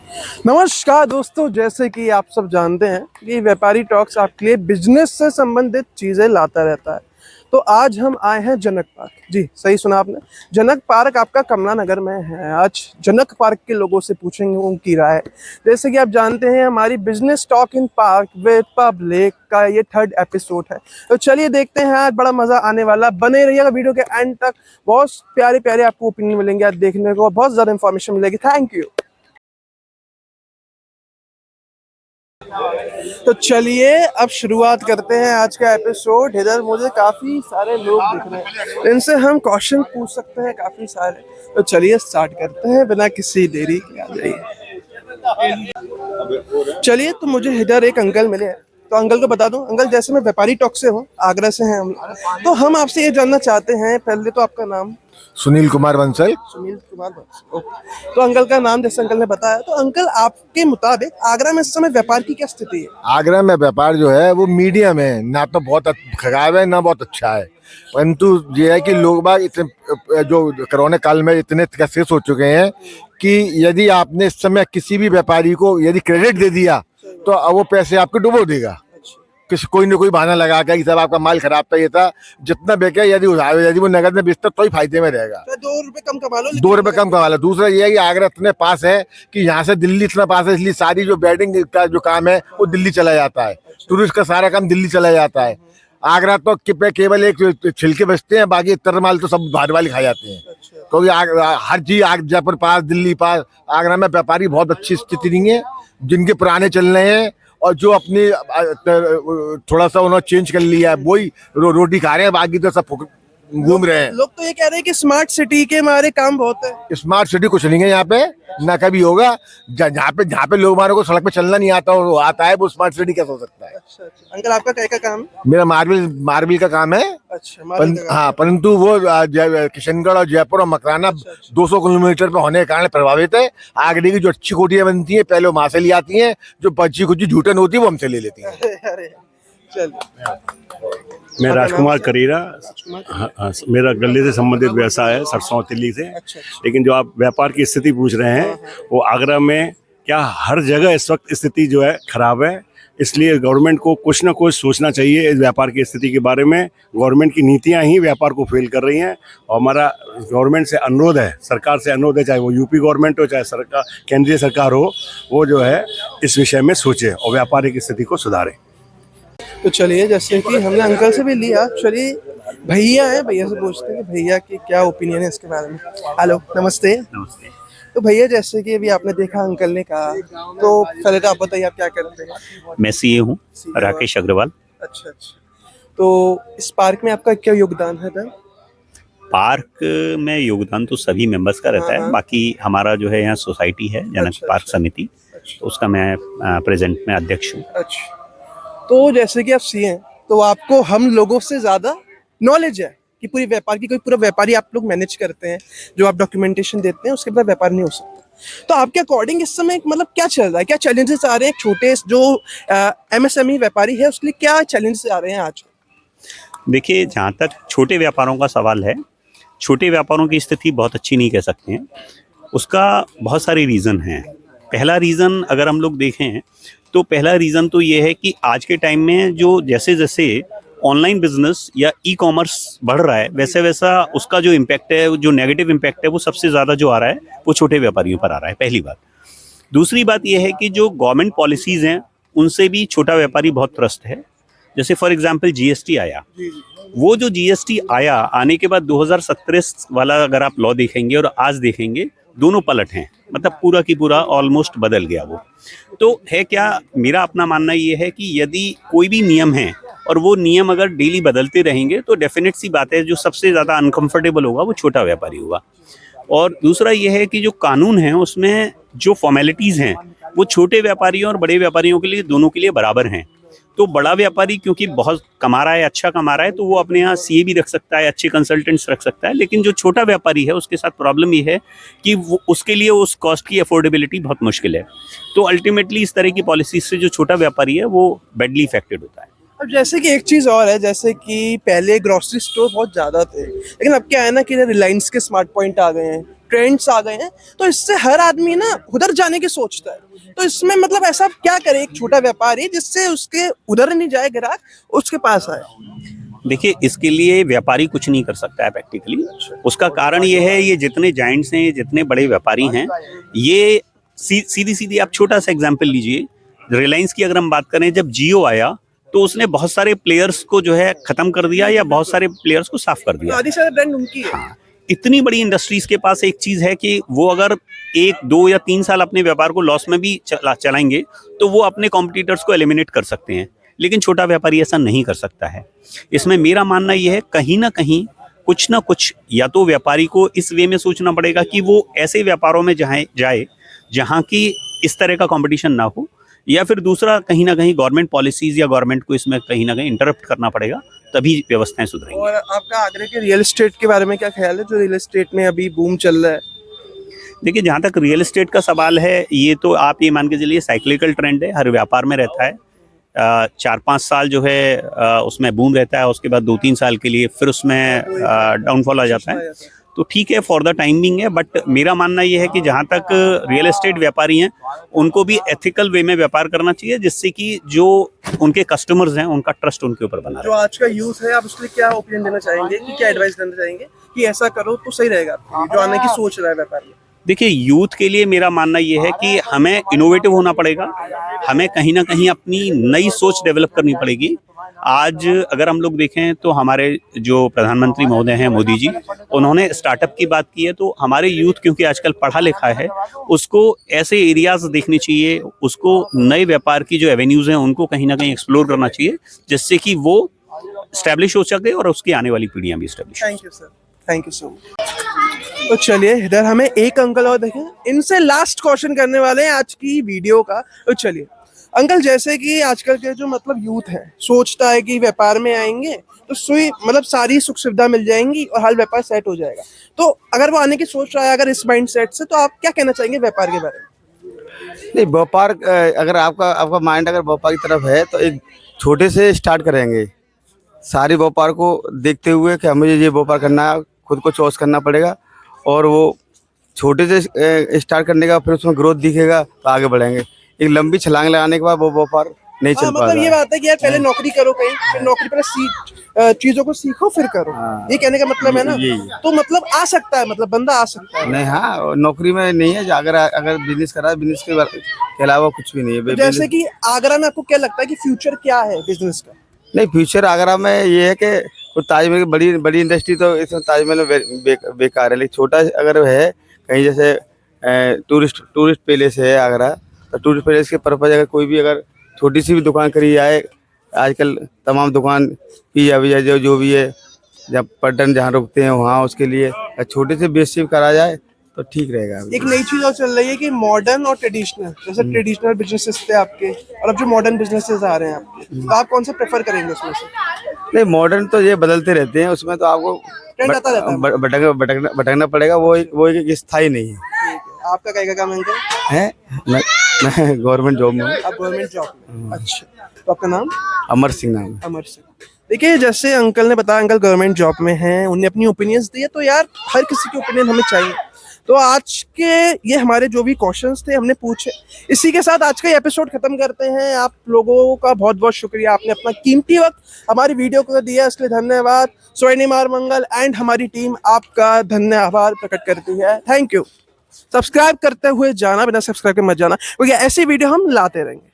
नमस्कार दोस्तों, जैसे कि आप सब जानते हैं कि व्यापारी टॉक्स आपके लिए बिजनेस से संबंधित चीज़ें लाता रहता है। तो आज हम आए हैं जनक पार्क। जी सही सुना आपने, जनक पार्क आपका कमला नगर में है। आज जनक पार्क के लोगों से पूछेंगे उनकी राय। जैसे कि आप जानते हैं हमारी business talk in park with public का ये 3rd एपिसोड है। तो चलिए देखते हैं, आज बड़ा मज़ा आने वाला। बने रहिएगा वीडियो के एंड तक, बहुत प्यारे प्यारे आपको ओपिनियन मिलेंगे आज देखने को, बहुत ज़्यादा इन्फॉर्मेशन मिलेगी। Thank you. तो चलिए अब शुरुआत करते हैं आज का एपिसोड। इधर मुझे काफी सारे लोग दिख रहे हैं, इनसे हम क्वेश्चन पूछ सकते हैं काफी सारे। तो चलिए स्टार्ट करते हैं बिना किसी देरी के। आ जाइए। चलिए, तो मुझे इधर एक अंकल मिले हैं, तो अंकल को बता दूं। अंकल, जैसे मैं व्यापारी टॉक से हूँ, आगरा से हैं हम, तो हम आपसे ये जानना चाहते हैं, पहले तो आपका नाम। सुनील कुमार बंसल। सुनील कुमार बंसल, ओके। तो अंकल का नाम जैसे अंकल ने बताया, तो अंकल आपके मुताबिक आगरा में इस समय व्यापार की क्या स्थिति है? आगरा में व्यापार जो है वो मीडियम है, ना तो बहुत खराब है ना बहुत अच्छा है। परंतु ये है कि लोग बाग इतने जो कोरोना काल में इतने त्रसित हो चुके हैं कि यदि आपने इस समय किसी भी व्यापारी को यदि क्रेडिट दे दिया तो वो पैसे आपको डुबो देगा। कोई न कोई बहाना लगा के कि साहब आपका माल खराब था, ये था, जितना बेचा यदि वो नगद में बेचता तो ही फायदे में रहेगा। 2 रुपए कम कमा लो, 2 रुपए कम कमा लो। दूसरा ये है कि आगरा इतने पास है कि यहाँ से दिल्ली इतना पास है, इसलिए सारी जो वेडिंग का जो काम है वो दिल्ली चला जाता है। टूरिस्ट का सारा काम दिल्ली चला जाता है। आगरा तो केवल एक छिलके बचते हैं, बाकी इतर माल तो सब बाहर वाले खा जाते हैं। क्योंकि हर चीज जयपुर पास, दिल्ली पास, आगरा में व्यापारी बहुत अच्छी स्थिति नहीं है। जिनके पुराने चल रहे हैं और जो अपनी थोड़ा सा उन्होंने चेंज कर लिया है वही रोटी खा रहे हैं, बाकी तो सब घूम रहे हैं। लोग तो ये कह रहे हैं कि स्मार्ट सिटी के हमारे काम बहुत है। स्मार्ट सिटी कुछ नहीं है यहाँ पे, ना कभी होगा। जहाँ पे लोग हमारे को सड़क पे चलना नहीं आता और वो आता है, वो स्मार्ट सिटी कैसे हो सकता है? अच्छा। अंकल, आपका क्या काम है? मेरा मार्बल का काम है। अच्छा। हाँ, परंतु वो किशनगढ़ और जयपुर और मकराना 200 किलोमीटर पे होने के कारण प्रभावित है। आगरे की जो अच्छी कोटियां बनती है पहले वो वहां से ले आती है, जो बची कुछ झूठन होती है वो हमसे ले लेती है। मैं राजकुमार करीरा। हाँ, मेरा गले से संबंधित व्यवसाय है, सरसों तिल्ली से। अच्छा। लेकिन जो आप व्यापार की स्थिति पूछ रहे हैं वो आगरा में क्या हर जगह इस वक्त स्थिति जो है खराब है, इसलिए गवर्नमेंट को कुछ ना कुछ सोचना चाहिए इस व्यापार की स्थिति के बारे में। गवर्नमेंट की नीतियां ही व्यापार को फेल कर रही हैं और हमारा गवर्नमेंट से अनुरोध है, सरकार से अनुरोध है, चाहे वो यूपी गवर्नमेंट हो चाहे सरकार केंद्रीय सरकार हो, वो जो है इस विषय में सोचे और व्यापार की स्थिति को सुधारे। तो चलिए, जैसे कि हमने अंकल से भी लिया, चलिए भैया है, भैया से पूछते हैं भैया की क्या ओपिनियन है इसके बारे में। हेलो, नमस्ते। नमस्ते। तो भैया, जैसे कि अभी आपने देखा अंकल ने कहा, तो पहले तो आप बताइए आप क्या करते हैं? मैं सीए हूँ, राकेश अग्रवाल। अच्छा। तो इस पार्क में आपका क्या योगदान है? पार्क में योगदान तो सभी मेंबर्स का रहता है। बाकी हमारा जो है यहाँ सोसाइटी है जनक पार्क समिति, तो उसका मैं प्रेजेंट में अध्यक्ष हूँ। अच्छा। तो जैसे कि आप सीए हैं, तो आपको हम लोगों से ज्यादा नॉलेज है कि पूरी व्यापार की, कोई पूरा व्यापारी आप लोग मैनेज करते हैं, जो आप डॉक्यूमेंटेशन देते हैं उसके बाद व्यापार नहीं हो सकता। तो आपके अकॉर्डिंग इस समय मतलब क्या चल रहा है, क्या चैलेंजेस आ रहे हैं? छोटे जो एमएसएमई व्यापारी है उसके लिए क्या चैलेंजेस आ रहे हैं आज? देखिए, जहाँ तक छोटे व्यापारों का सवाल है, छोटे व्यापारों की स्थिति बहुत अच्छी नहीं कह सकते हैं। उसका बहुत सारे रीज़न हैं। पहला रीज़न अगर हम लोग देखें तो पहला रीज़न तो ये है कि आज के टाइम में जो जैसे जैसे ऑनलाइन बिजनेस या ई कॉमर्स बढ़ रहा है, वैसे वैसा उसका जो इम्पैक्ट है, जो नेगेटिव इम्पैक्ट है, वो सबसे ज़्यादा जो आ रहा है वो छोटे व्यापारियों पर आ रहा है, पहली बात। दूसरी बात ये है कि जो गवर्नमेंट पॉलिसीज़ हैं उनसे भी छोटा व्यापारी बहुत त्रस्त है। जैसे फॉर एग्जांपल जीएसटी आया, वो जो जीएसटी आया, आने के बाद 2017 वाला अगर आप लॉ देखेंगे और आज देखेंगे, दोनों पलट हैं। मतलब पूरा की पूरा ऑलमोस्ट बदल गया वो। तो है क्या, मेरा अपना मानना ये है कि यदि कोई भी नियम है और वो नियम अगर डेली बदलते रहेंगे तो डेफिनेट सी बात है जो सबसे ज़्यादा अनकंफर्टेबल होगा वो छोटा व्यापारी होगा। और दूसरा ये है कि जो कानून है उसमें जो फॉर्मेलिटीज़ हैं वो छोटे व्यापारियों और बड़े व्यापारियों के लिए, दोनों के लिए बराबर हैं। तो बड़ा व्यापारी क्योंकि बहुत कमा रहा है, अच्छा कमा रहा है, तो वो अपने यहाँ सीए भी रख सकता है, अच्छे कंसल्टेंट्स रख सकता है। लेकिन जो छोटा व्यापारी है उसके साथ प्रॉब्लम ये है कि वो उसके लिए उस कॉस्ट की अफोर्डेबिलिटी बहुत मुश्किल है। तो अल्टीमेटली इस तरह की पॉलिसीज से जो छोटा व्यापारी है वो बैडली इफेक्टेड होता है। अब जैसे कि एक चीज और है, जैसे कि पहले ग्रोसरी स्टोर बहुत ज्यादा थे, लेकिन अब क्या है ना कि रिलायंस के स्मार्ट पॉइंट आ गए हैं, ट्रेंड्स आ गए हैं, तो इससे हर आदमी ना उधर जाने की सोचता है। तो इसमें मतलब ऐसा क्या करे एक छोटा व्यापारी जिससे उसके उधर नहीं जाए ग्राहक, उसके पास आए? देखिए, इसके लिए व्यापारी कुछ नहीं कर सकता है प्रैक्टिकली। उसका कारण ये है, ये जितने जाइंट्स हैं, जितने बड़े व्यापारी हैं, ये सीधी सीधी आप छोटा सा एग्जांपल लीजिए। रिलायंस की अगर हम बात करें, जब जियो आया तो उसने बहुत सारे प्लेयर्स को जो है खत्म कर दिया या बहुत सारे प्लेयर्स को साफ कर दिया। आधी सारे ब्रांड उनकी है। इतनी बड़ी इंडस्ट्रीज के पास एक चीज है कि वो अगर 1, 2 या 3 साल अपने व्यापार को लॉस में भी चलाएंगे तो वो अपने कॉम्पिटिटर्स को एलिमिनेट कर सकते हैं, लेकिन छोटा व्यापारी ऐसा नहीं कर सकता है। इसमें मेरा मानना यह है, कहीं ना कहीं कुछ ना कुछ या तो व्यापारी को इस वे में सोचना पड़ेगा कि वो ऐसे व्यापारों में जाए जहाँ की इस तरह का कंपटीशन ना हो, या फिर दूसरा कहीं ना कहीं गवर्नमेंट पॉलिसीज या गवर्नमेंट को इसमें कहीं ना कहीं इंटरप्ट करना पड़ेगा, तभी व्यवस्थाएं सुधरेंगी। और आपका आगरा के रियल एस्टेट के बारे में क्या ख्याल है, जो रियल एस्टेट में अभी बूम चल रहा है? देखिए, जहाँ तक रियल एस्टेट का सवाल है, ये तो आप ये मान के चलिए साइक्लिकल ट्रेंड है, हर व्यापार में रहता है। 4-5 साल जो है उसमें बूम रहता है, उसके बाद 2-3 साल के लिए फिर उसमें डाउनफॉल आ जाता है। तो ठीक है, फॉर द टाइमिंग है, बट मेरा मानना ये है कि जहाँ तक रियल एस्टेट व्यापारी हैं, उनको भी एथिकल वे में व्यापार करना चाहिए, जिससे कि जो उनके कस्टमर्स हैं उनका ट्रस्ट उनके ऊपर बना जो आज का यूथ है, आप उसके लिए क्या ओपिनियन देना चाहेंगे, कि क्या एडवाइस देना चाहेंगे कि ऐसा करो तो सही रहेगा आपके लिए, जो आने की सोच रहा है व्यापार में? देखिए, यूथ के लिए मेरा मानना ये है कि हमें इनोवेटिव होना पड़ेगा, हमें कहीं ना कहीं अपनी नई सोच डेवलप करनी पड़ेगी। आज अगर हम लोग देखें तो हमारे जो प्रधानमंत्री महोदय हैं मोदी जी, उन्होंने स्टार्टअप की बात की है, तो हमारे यूथ क्योंकि आजकल पढ़ा लिखा है, उसको ऐसे एरियाज देखने चाहिए, उसको नए व्यापार की जो एवेन्यूज हैं उनको कहीं ना कहीं एक्सप्लोर करना चाहिए, जिससे कि वो स्टैब्लिश हो सके और उसकी आने वाली पीढ़ियां भी establish. Thank you sir, thank you so much. तो चलिए, इधर हमें एक अंकल और देखें, इनसे लास्ट क्वेश्चन करने वाले हैं आज की वीडियो का। तो चलिए अंकल, जैसे कि आजकल के जो मतलब यूथ है, सोचता है कि व्यापार में आएंगे तो मतलब सारी सुख सुविधा मिल जाएंगी और हर व्यापार सेट हो जाएगा, तो अगर वो आने की सोच रहा है अगर इस माइंड सेट से, तो आप क्या कहना चाहेंगे व्यापार के बारे में? नहीं, व्यापार अगर आपका माइंड अगर व्यापार की तरफ है तो एक छोटे से स्टार्ट करेंगे, सारे व्यापार को देखते हुए कि हमें ये व्यापार करना है, खुद को चॉइस करना पड़ेगा, और वो छोटे से स्टार्ट करने का फिर उसमें ग्रोथ दिखेगा तो आगे बढ़ेंगे। एक लंबी छलांग लगाने के बाद वो व्यापार नहीं चल पाता। मतलब ये बात है कि यार पहले नौकरी करो कहीं, फिर नौकरी पर चीजों को सीखो फिर करो, ये कहने का मतलब है ना? तो मतलब आ सकता है, मतलब बंदा आ सकता है। नहीं, हाँ, नौकरी में नहीं है, अगर बिजनेस करा, बिजनेस के अलावा कुछ भी नहीं है। जैसे कि आगरा में आपको क्या लगता है कि फ्यूचर क्या है बिजनेस का? नहीं, फ्यूचर आगरा में ये है कि ताजमहल की बड़ी इंडस्ट्री तो इसमें ताजमहल में बेकार है, लेकिन छोटा अगर है कहीं, जैसे टूरिस्ट पैलेस है आगरा, तो टूरिस्ट पैलेस के पर्पज अगर कोई भी अगर छोटी सी भी दुकान करी जाए, आजकल तमाम दुकान पिज़्ज़ा विज़्ज़ा जो भी है, जब पर्यटन जहाँ रुकते हैं वहाँ, उसके लिए छोटे से बेसिक करा जाए तो ठीक रहेगा। एक नई चीज और चल रही है कि मॉडर्न और ट्रेडिशनल, जैसे ट्रेडिशनल बिजनेसेस थे आपके और अब जो मॉडर्न बिजनेसेस आ रहे हैं आपके, तो आप कौन सा प्रेफर करेंगे उसमें से? नहीं, मॉडर्न तो ये बदलते रहते हैं, उसमें तो आपको ट्रेंड आता रहता है, भटकना पड़ेगा, वो एक स्थायी नहीं है। ठीक है, आपका क्या काम अंकल है? मैं गवर्नमेंट जॉब में हूँ। आप गवर्नमेंट जॉब में? अच्छा, तो आपका नाम? अमर सिंह नाम है। अमर सिंह। देखिए, जैसे अंकल ने बताया, अंकल गवर्नमेंट जॉब में हैं, उन्हें अपनी ओपिनियंस दिए, तो यार हर किसी की ओपिनियन हमें चाहिए। तो आज के ये हमारे जो भी क्वेश्चंस थे हमने पूछे, इसी के साथ आज का ये एपिसोड खत्म करते हैं। आप लोगों का बहुत बहुत शुक्रिया, आपने अपना कीमती वक्त हमारी वीडियो को दिया, इसलिए धन्यवाद। स्वर्णिमार मंगल एंड हमारी टीम आपका धन्यवाद प्रकट करती है। Thank you. सब्सक्राइब करते हुए जाना, बिना सब्सक्राइब के मत जाना, क्योंकि ऐसी वीडियो हम लाते रहेंगे।